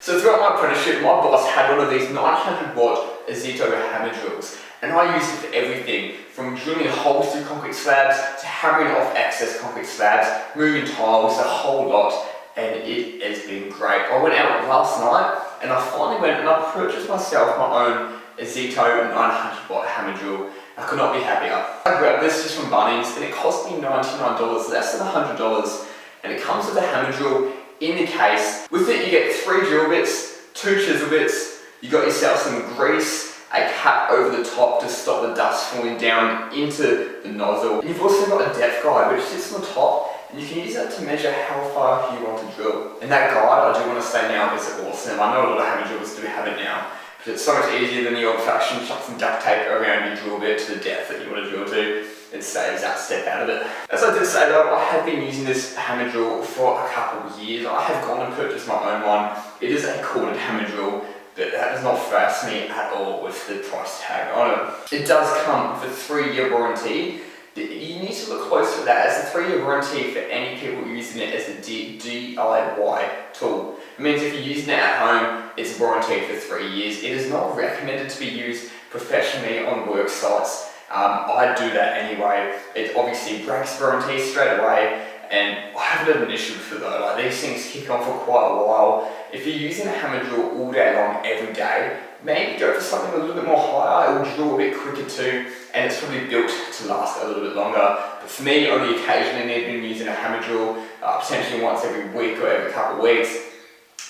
So throughout my apprenticeship, my boss had one of these 900-watt Ozitio hammer drills, and I used it for everything from drilling holes through concrete slabs to hammering off excess concrete slabs, moving tiles, a whole lot, and it has been great. I went out last night and I finally went and I purchased myself my own Ozitio 900-watt hammer drill. I could not be happier. I grabbed this just from Bunnings and it cost me $99, less than $100, and it comes with a hammer drill in the case. With it you get 3 drill bits, 2 chisel bits, you got yourself some grease, a cap over the top to stop the dust falling down into the nozzle. And you've also got a depth guide which sits on the top, and you can use that to measure how far you want to drill. And that guide, I do want to say now, is awesome. I know a lot of hammer drillers do have it now, but it's so much easier than the old-fashioned chuck some duct tape around your drill bit to the depth that you want to drill to. It saves that step out of it. As I did say though, I have been using this hammer drill for a couple of years. I have gone and purchased my own one. It is a corded hammer drill, but that does not faze me at all with the price tag on it. It does come with a 3-year warranty. You need to look closer at that. It's a 3-year warranty for any people using it as a DIY tool. It means if you're using it at home, it's warranted for 3 years. It is not recommended to be used professionally on work sites. I do that anyway. It obviously breaks warranty straight away, and I haven't had an issue with it though. Like, these things kick on for quite a while. If you're using a hammer drill all day long, every day, maybe go for something a little bit more higher. It will drill a bit quicker too, and it's probably built to last a little bit longer. But for me, only occasionally I've been using a hammer drill, potentially once every week or every couple of weeks.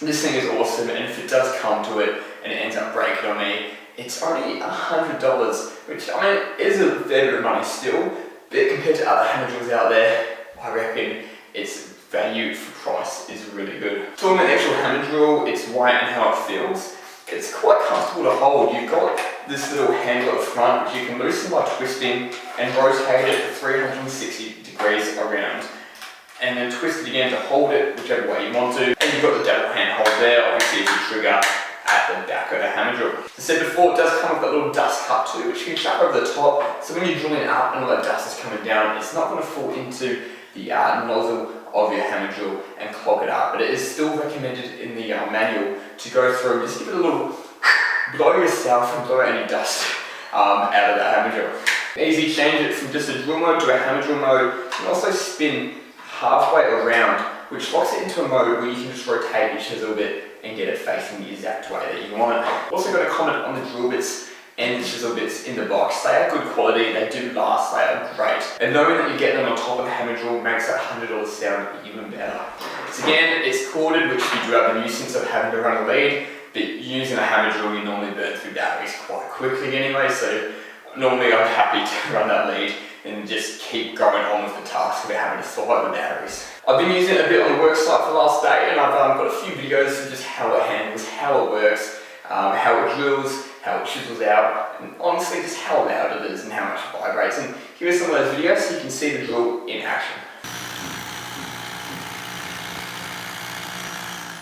This thing is awesome, and if it does come to it and it ends up breaking on me, it's only $100, which I mean is a fair bit of money still, but compared to other hammer drills out there, I reckon its value for price is really good. Talking about the actual hammer drill, its weight and how it feels, it's quite comfortable to hold. You've got this little handle at the front which you can loosen by twisting and rotate it 360 degrees around, and then twist it again to hold it whichever way you want to. And you've got the double hand hold there, obviously as you trigger at the back of the hammer drill. As I said before, it does come with that little dust cup too, which you can chuck over the top, so when you're drilling up and all that dust is coming down, it's not going to fall into the nozzle of your hammer drill and clog it up. But it is still recommended in the manual to go through and just give it a little blow yourself and blow any dust out of the hammer drill. Easy change it from just a drill mode to a hammer drill mode. You can also spin halfway around, which locks it into a mode where you can just rotate your chisel bit and get it facing the exact way that you want it. Also got to comment on the drill bits and the chisel bits in the box. They are good quality, they do last, they are great. And knowing that you get them on top of the hammer drill makes that $100 sound even better. So again, it's corded, which you do have the nuisance of having to run a lead, but using a hammer drill you normally burn through batteries quite quickly anyway, so normally I'm happy to run that lead and just keep going on with the task without having to swap out the batteries. I've been using it a bit on the work site for the last day, and I've got a few videos of just how it handles, how it works, how it drills, how it chisels out, and honestly just how loud it is and how much it vibrates. And here are some of those videos so you can see the drill in action.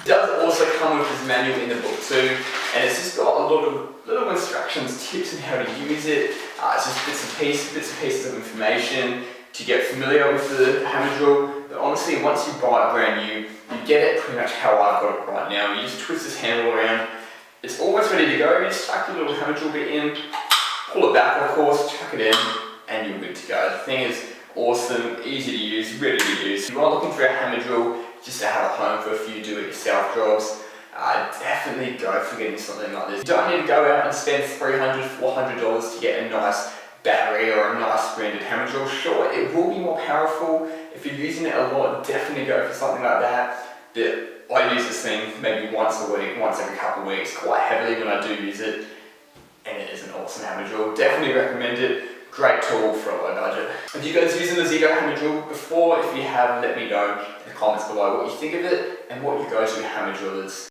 It does also come with this manual in the book too, and it's just got a lot of little instructions, tips on how to use it. It's just bits and pieces of information to get familiar with the hammer drill. But honestly, once you buy it brand new, you get it pretty much how I've got it right now. You just twist this handle around, it's almost ready to go. You just chuck your little hammer drill bit in, pull it back of course, chuck it in, and you're good to go. The thing is awesome, easy to use, ready to use. If you are looking for a hammer drill just to have at home for a few do-it-yourself jobs, definitely go for getting something like this. You don't need to go out and spend $300, $400 to get a nice battery or a nice branded hammer drill. Sure, it will be more powerful. If you're using it a lot, definitely go for something like that. But I use this thing maybe once a week, once every couple of weeks, quite heavily when I do use it, and it is an awesome hammer drill. Definitely recommend it. Great tool for a low budget. Have you guys used an Ozitio hammer drill before? If you have, let me know in the comments below what you think of it and what your go-to hammer drill is.